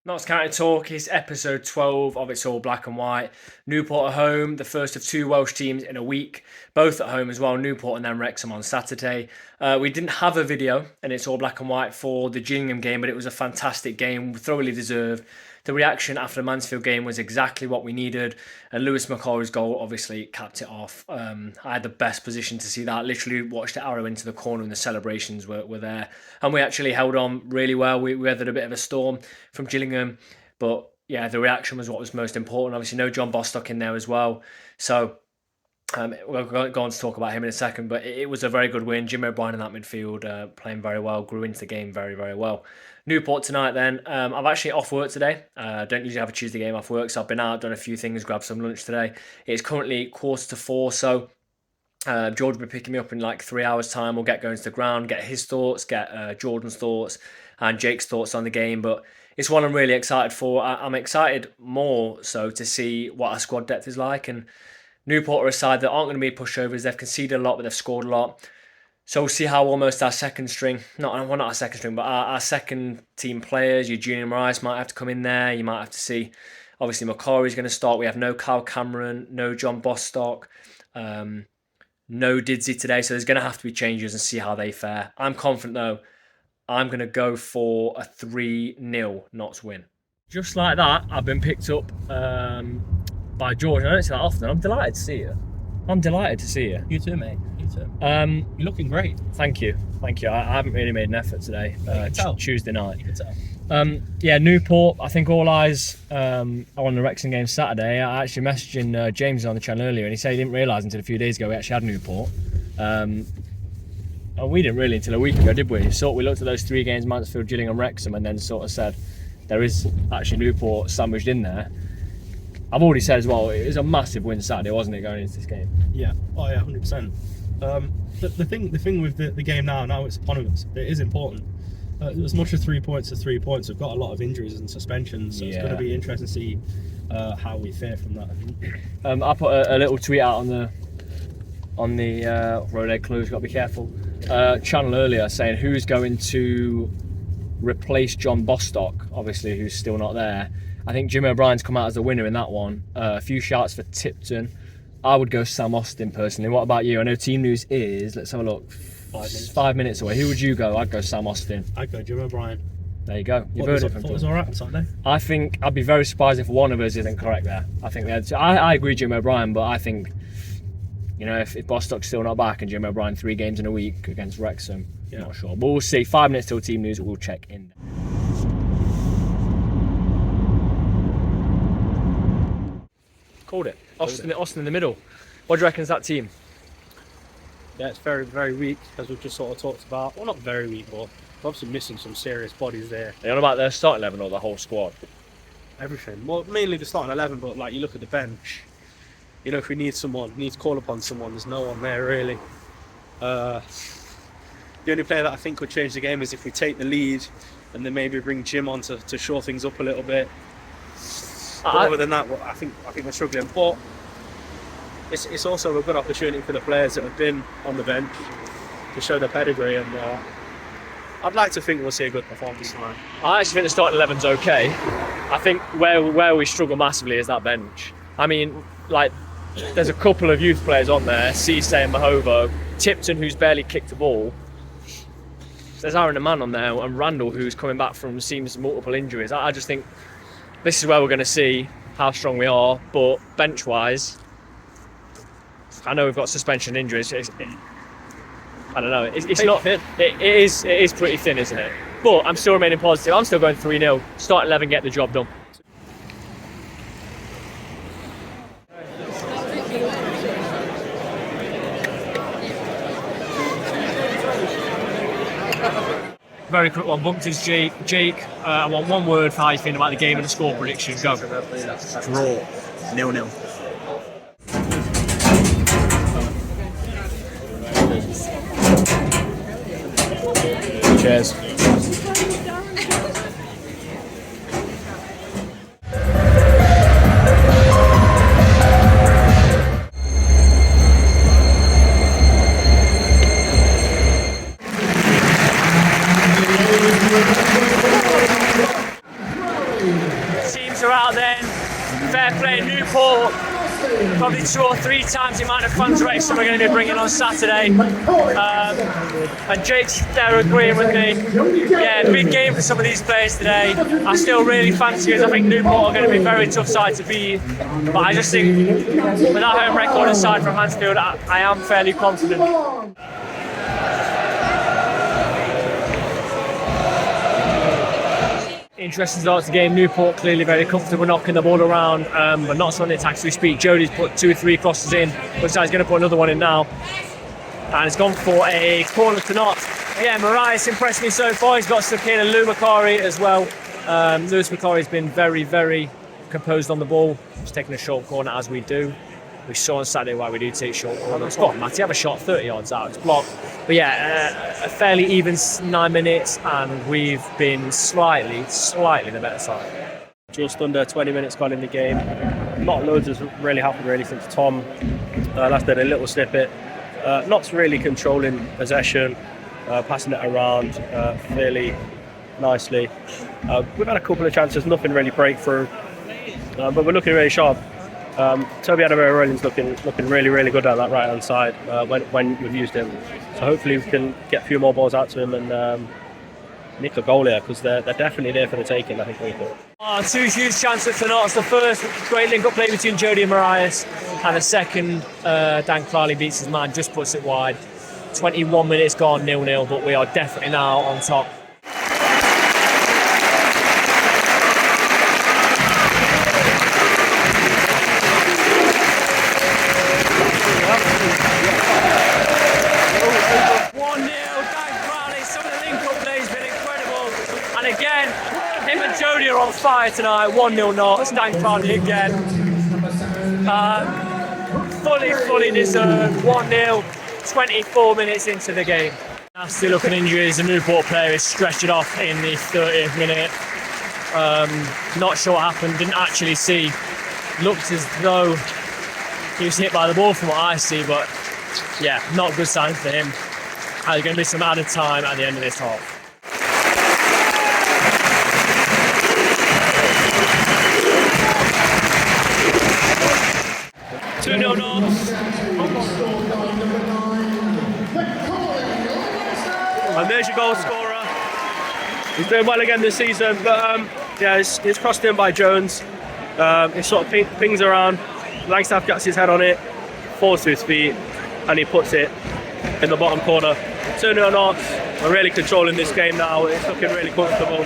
Notts County Talk is episode 12 of It's All Black and White. Newport at home, the first of two Welsh teams in a week, both at home as well, Newport and then Wrexham on Saturday. We didn't have a video and It's All Black and White for the Gillingham game, but it was a fantastic game, thoroughly deserved. The reaction after the Mansfield game was exactly what we needed, and Lewis McCauley's goal obviously capped it off. I had the best position to see that. Literally watched the arrow into the corner and the celebrations were there. And we actually held on really well. We weathered a bit of a storm from Gillingham, but yeah, the reaction was what was most important. Obviously, no John Bostock in there as well. So we'll go on to talk about him in a second, but it was a very good win. Jim O'Brien in that midfield playing very well, grew into the game very, very well. Newport tonight then. I'm actually off work today. I don't usually have a Tuesday game off work, so I've been out, done a few things, grabbed some lunch today. It's currently 3:45, so George will be picking me up in like 3 hours' time. We'll get going to the ground, get his thoughts, get Jordan's thoughts and Jake's thoughts on the game, but it's one I'm really excited for. I'm excited more so to see what our squad depth is like, and Newport are a side that aren't going to be pushovers. They've conceded a lot, but they've scored a lot. So we'll see how almost our second string, not our second string, but our second team players, your Junior Rice might have to come in there. You might have to see, obviously Macquarie's going to start. We have no Kyle Cameron, no John Bostock, no Didsey today. So there's going to have to be changes and see how they fare. I'm confident though. I'm going to go for a 3-0 Notts win. Just like that, I've been picked up by George. I don't see that often. I'm delighted to see you. You too, mate. You too. You're looking great. Thank you. I haven't really made an effort today. Tuesday night. You can tell. Newport. I think all eyes are on the Wrexham game Saturday. I actually messaged James on the channel earlier, and he said he didn't realise until a few days ago we actually had Newport. And we didn't really until a week ago, did we? We looked at those 3 games, Mansfield, Gillingham, Wrexham, and then sort of said there is actually Newport sandwiched in there. I've already said as well, it was a massive win Saturday, wasn't it, going into this game? Yeah, 100%. The thing with the game now it's upon us. It is important. As much as 3 points is 3 points, we've got a lot of injuries and suspensions, so it's going to be interesting to see how we fare from that. I put a little tweet out on the Road Egg Clues, got to be careful, channel earlier saying who's going to replace John Bostock, obviously, who's still not there. I think Jim O'Brien's come out as a winner in that one. A few shouts for Tipton. I would go Sam Austin personally. What about you? I know team news is, let's have a look, 5 minutes away. Who would you go? I'd go Sam Austin. I'd go Jim O'Brien. There you go. You've heard it from Thought it was alright on Saturday. I think I'd be very surprised if one of us isn't correct there. I think I agree Jim O'Brien, but I think, if Bostock's still not back and Jim O'Brien 3 games in a week against Wrexham, not sure. But we'll see. 5 minutes till team news, we'll check in. Called it. Austin in the middle. What do you reckon is that team? Yeah, it's very, very weak, as we've just sort of talked about. Well, not very weak, but we're obviously missing some serious bodies there. Are you on about their starting 11 or the whole squad? Everything. Well, mainly the starting 11, but like you look at the bench, if we need to call upon someone, there's no one there really. The only player that I think would change the game is if we take the lead and then maybe bring Jim on to shore things up a little bit. But other than that, I think we're struggling. But it's also a good opportunity for the players that have been on the bench to show their pedigree, and I'd like to think we'll see a good performance tonight. I actually think the starting 11's okay. I think where we struggle massively is that bench. I mean, there's a couple of youth players on there, Cisse and Mahovo, Tipton, who's barely kicked a ball. There's Aaron the man on there, and Randall, who's coming back from multiple injuries. I just think this is where we're going to see how strong we are, but bench-wise, I know we've got suspension injuries. I don't know. It's not. It is pretty thin, isn't it? But I'm still remaining positive. I'm still going 3-0. Start 11, get the job done. Very quick one. Bumped is Jake. Jake, I want one word for how you feel about the game and the score prediction. Go. Draw. 0-0. Cheers. Newport, probably 2 or 3 times the amount of fans Wrexham are going to be bringing on Saturday. And Jake's there agreeing with me. Yeah, big game for some of these players today. I still really fancy us. I think Newport are going to be a very tough side to beat. But I just think, with our home record aside from Mansfield, I am fairly confident. Interesting start to the game. Newport clearly very comfortable knocking the ball around, but not so on the attack as we speak. Jodi's put 2 or 3 crosses in, looks like he's going to put another one in now. And he's gone for a corner to not. Yeah, Mariah's impressed me so far. He's got stuck in, and Lou Macari as well. Lewis Macari's been very, very composed on the ball. He's taking a short corner as we do. We saw on Saturday why we do take short corners. Go on, Matty, have a shot 30 yards out. It's blocked. But yeah, a fairly even 9 minutes, and we've been slightly the better side. Just under 20 minutes gone in the game. Not loads has really happened really since Tom last did a little snippet. Not really controlling possession, passing it around fairly nicely. We've had a couple of chances, nothing really breakthrough, but we're looking really sharp. Toby Adderberry-Rollins looking really, really good on that right hand side when we've used him. So hopefully we can get a few more balls out to him and nick a goal here, because they're definitely there for the taking, I think we can. 2 huge chances for Notts. The first great link-up play between Jodi and Mariah, and the second, Dan Crowley beats his man, just puts it wide. 21 minutes gone, 0-0, but we are definitely now on top. Jodi are on fire tonight, 1-0 Notts, Dan Crowley again. Fully deserved, 1-0, 24 minutes into the game. Nasty looking injuries, the Newport player is stretched it off in the 30th minute. Not sure what happened, didn't actually see. Looked as though he was hit by the ball from what I see, but yeah, not good signs for him. There's going to be some added time at the end of this half. 2-0 Notts. And there's your goal scorer. He's doing well again this season, but yeah, it's crossed in by Jones. It sort of pings around. Langstaff gets his head on it, falls to his feet, and he puts it in the bottom corner. 2-0 Notts. We're really controlling this game now. It's looking really comfortable,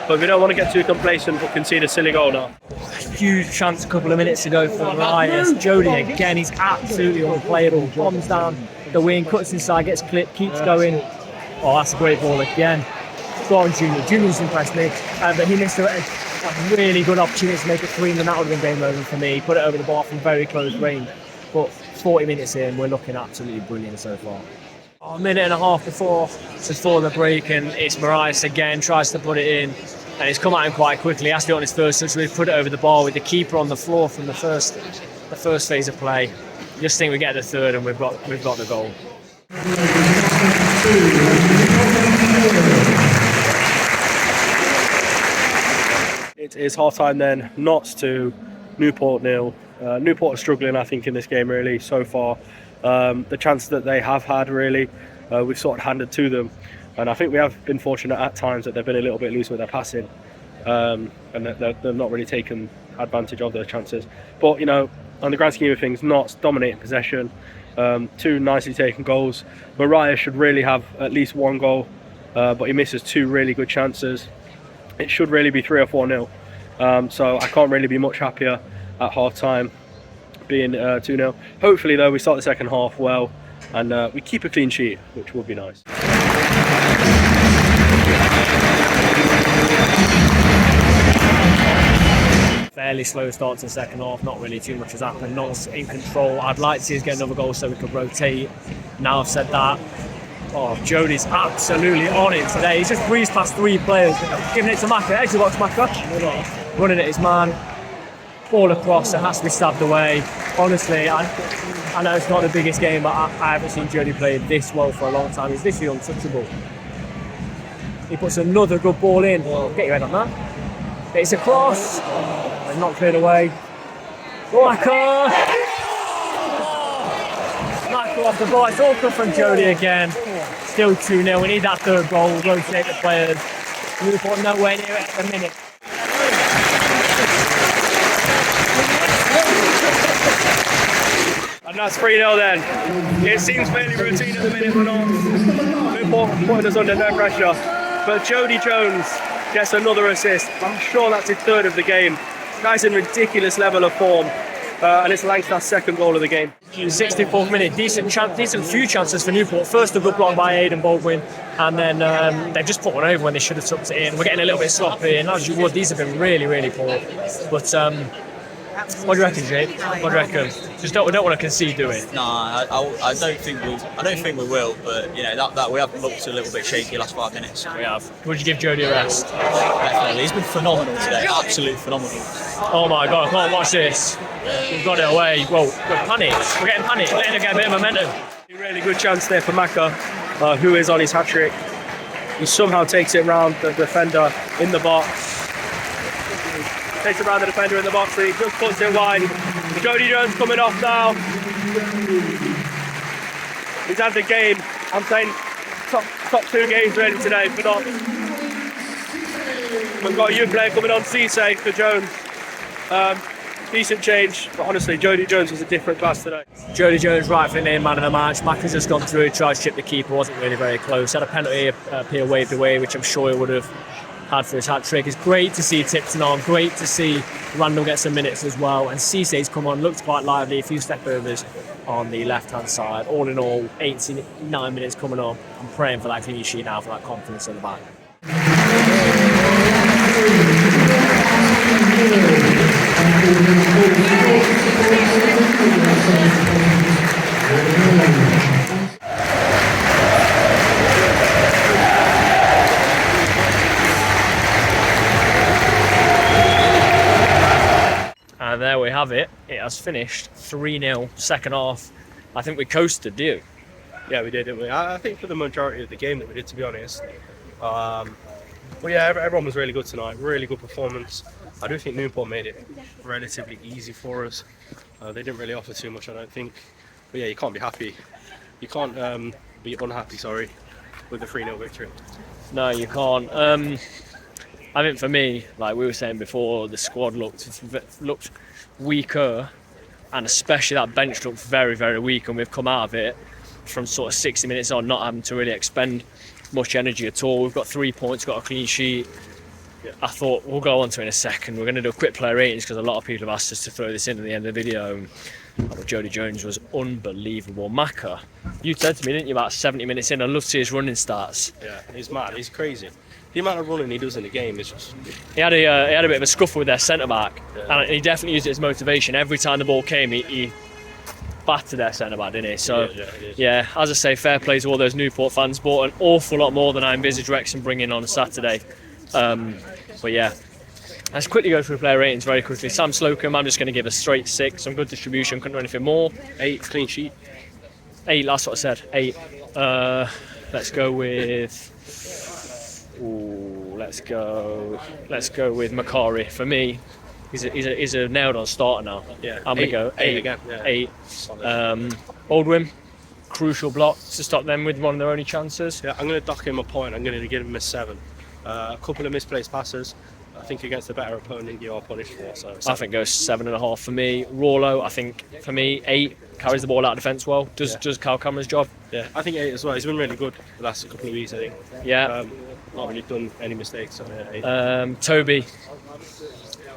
but we don't want to get too complacent but concede a silly goal now. Huge chance a couple of minutes ago for Mariah. Jodi again, he's absolutely unplayable. Bombs down the wing, cuts inside, gets clipped, keeps going. Oh, that's a great ball again. Go on, Junior. Junior's impressed me, but he missed a really good opportunity to make it 3, and that would have been game over for me. He put it over the bar from very close range. But 40 minutes in, we're looking absolutely brilliant so far. A minute and a half before the break, and it's Mariah again, tries to put it in, and it's come at him quite quickly. He has to do it on his first touch, so we've put it over the bar with the keeper on the floor from the first phase of play. Just think we get the third, and we've got the goal. It is half time then. Notts 2, Newport 0. Newport are struggling, I think, in this game really so far. The chances that they have had really, we've sort of handed to them, and I think we have been fortunate at times that they've been a little bit loose with their passing, and that they've not really taken advantage of those chances. But you know, on the grand scheme of things, Notts dominating possession, 2 nicely taken goals. Mariah should really have at least 1 goal, but he misses 2 really good chances. It should really be 3 or 4-0. So I can't really be much happier at half time being 2-0. Hopefully though we start the second half well, and we keep a clean sheet, which would be nice. Fairly slow start to the second half, not really too much has happened. Notts in control. I'd like to see us get another goal so we could rotate. Now I've said that, oh, Jodi's absolutely on it today. He's just breezed past 3 players, giving it to MACCA, edge of the box MACCA, running at his man. Ball across, it has to be stabbed away. Honestly, I know it's not the biggest game, but I haven't seen Jodi play this well for a long time. He's literally untouchable. He puts another good ball in. Get your head on that. It's a cross, and not cleared away. MACCA! MACCA off the ball. It's all good from JODI again. Still 2-0. We need that third goal. Rotate the players. Newport nowhere near it at the minute. And that's 3-0 then. It seems fairly routine at the minute, but not. Newport putting us under no pressure. But Jodi Jones gets another assist. I'm sure that's his third of the game. Guy's in ridiculous level of form. And it's Lancashaw's second goal of the game. 64th minute, decent few chances for Newport. First a good block by Aidan Baldwin, and then they've just put one over when they should have tucked it in. We're getting a little bit sloppy, and as you would, these have been really, really poor. But what do you reckon, Jake? What do you reckon? We don't want to concede, do we? No, I don't think we will. But you know that we have looked a little bit shaky the last 5 minutes. We have. Would you give JODI a rest? Definitely, he's been phenomenal today. Absolutely phenomenal. Oh my God! I can't watch this. We've got it away. Whoa, we're panicked. We're getting panicked. We're letting it get a bit of momentum. A really good chance there for MACCA, who is on his hat trick. He somehow takes it round the defender in the box. Takes it round the defender in the box, and he just puts it wide. Jodi Jones coming off now. He's had the game. I'm saying top 2 games ready today for not. We've got a young player coming on, Cisse for Jones. Decent change, but honestly, Jodi Jones was a different class today. JODI Jones rightfully named man of the match. MACCA's just gone through, tried to chip the keeper, wasn't really very close. Had a penalty, Pierre waved away, which I'm sure he would have had for his hat trick. It's great to see Tipton on, great to see Randall get some minutes as well, and Cisse's come on, looked quite lively, a few step overs on the left hand side. All in all, 89 minutes coming up. I'm praying for that clean sheet now, for that confidence in the back. And there we have it. It has finished 3-0, second half. I think we coasted, do you? Yeah, we did, didn't we? I think for the majority of the game that we did, to be honest. But yeah, everyone was really good tonight. Really good performance. I do think Newport made it relatively easy for us. They didn't really offer too much, I don't think. But yeah, you can't be happy. You can't be unhappy, sorry, with the 3-0 victory. No, you can't. I think for me, like we were saying before, the squad looked weaker, and especially that bench looked very, very weak. And we've come out of it from sort of 60 minutes on, not having to really expend much energy at all. We've got 3 points, got a clean sheet. Yeah. I thought we'll go on to it in a second. We're going to do a quick player ratings because a lot of people have asked us to throw this in at the end of the video. I thought Jodi Jones was unbelievable. MACCA, you said to me, didn't you, about 70 minutes in, I love to see his running stats. Yeah, he's mad. He's crazy. The amount of running he does in the game is just. He had a bit of a scuffle with their centre back, and he definitely used it as motivation. Every time the ball came, he battered their centre back, didn't he? So yeah, as I say, fair play to all those Newport fans. Bought an awful lot more than I envisaged Wrexham bringing on Saturday. But yeah, let's quickly go through player ratings very quickly. Sam Slocum, I'm just going to give a straight 6. Some good distribution, couldn't do anything more. 8 clean sheet. 8, that's what I said. 8. Let's go with. Let's go with Macari. For me, he's a nailed on starter now. Yeah, I'm gonna go 8 again. Yeah. 8. Baldwin, crucial block to stop them with one of their only chances. Yeah, I'm going to dock him a point. I'm going to give him a 7. A couple of misplaced passes. I think against a better opponent you are punished for. So I think goes 7.5 for me. Rollo, I think for me 8. Carries the ball out of defence well. Does Cal Cameron's job. Yeah, I think 8 as well. He's been really good the last couple of weeks, I think. Yeah. Not really done any mistakes. So yeah, 8. Toby.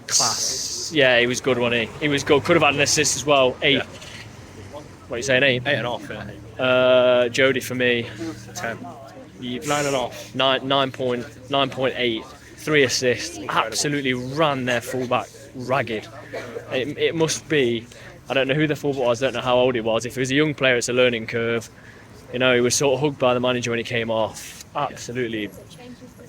Class. Yeah, he was good, wasn't he? He was good. Could have had an assist as well. 8. Yeah. What are you saying? 8? 8.5. Yeah. JODI for me 10. 9.5. 9.8. 3 assists. Incredible. Absolutely ran their fullback ragged. It must be. I don't know who the fullback was. I don't know how old he was. If he was a young player, it's a learning curve. You know, he was sort of hugged by the manager when he came off. Absolutely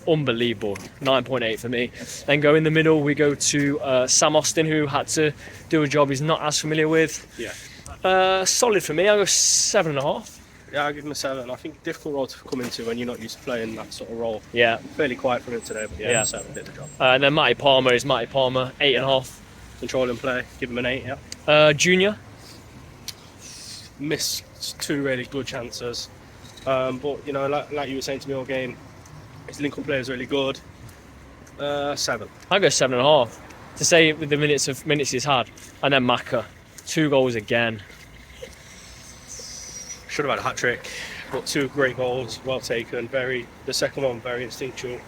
unbelievable. 9.8 for me. Then go in the middle, we go to Sam Austin, who had to do a job he's not as familiar with. Yeah. Solid for me. I'll go 7.5. Yeah, I'll give him a 7. I think difficult role to come into when you're not used to playing that sort of role. Yeah. Fairly quiet for him today, but yeah. 7 did the job. And then Matty Palmer is Matty Palmer, 8.5. controlling play. Give him an 8. Yeah. Junior. Missed 2 really good chances, but you know, like you were saying to me all game, his Lincoln play is really good. 7. I go 7.5 to say with the minutes he's had, and then MACCA, 2 goals again. Should have had a hat trick, but 2 great goals, well taken. The second one very instinctual.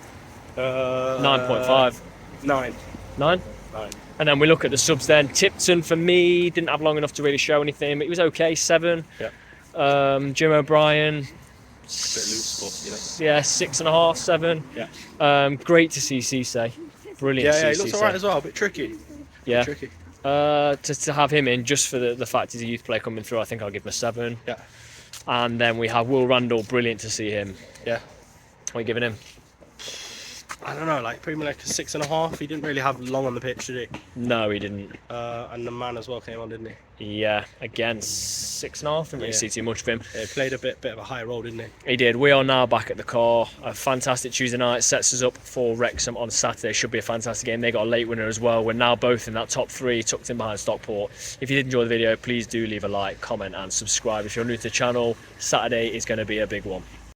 9.5. 9. 9. 9. And then we look at the subs then. Tipton, for me, didn't have long enough to really show anything, but he was okay, 7. Yeah. Jim O'Brien, Bit loose, but you know. yeah, 6.5, 7. Yeah. Great to see Cisse. Brilliant Yeah, to see he looks Cisse. alright as well. A bit tricky. Yeah. Tricky. To have him in just for the fact he's a youth player coming through, I think I'll give him a 7. Yeah. And then we have Will Randall, brilliant to see him. Yeah. What are you giving him? I don't know, like pretty much like a 6.5. He didn't really have long on the pitch, did he? No, he didn't. And the man as well came on, didn't he? Yeah, again, 6.5. Didn't really see too much of him. Yeah, he played a bit of a high role, didn't he? He did. We are now back at the car. A fantastic Tuesday night sets us up for Wrexham on Saturday. Should be a fantastic game. They got a late winner as well. We're now both in that top 3, tucked in behind Stockport. If you did enjoy the video, please do leave a like, comment and subscribe. If you're new to the channel, Saturday is going to be a big one.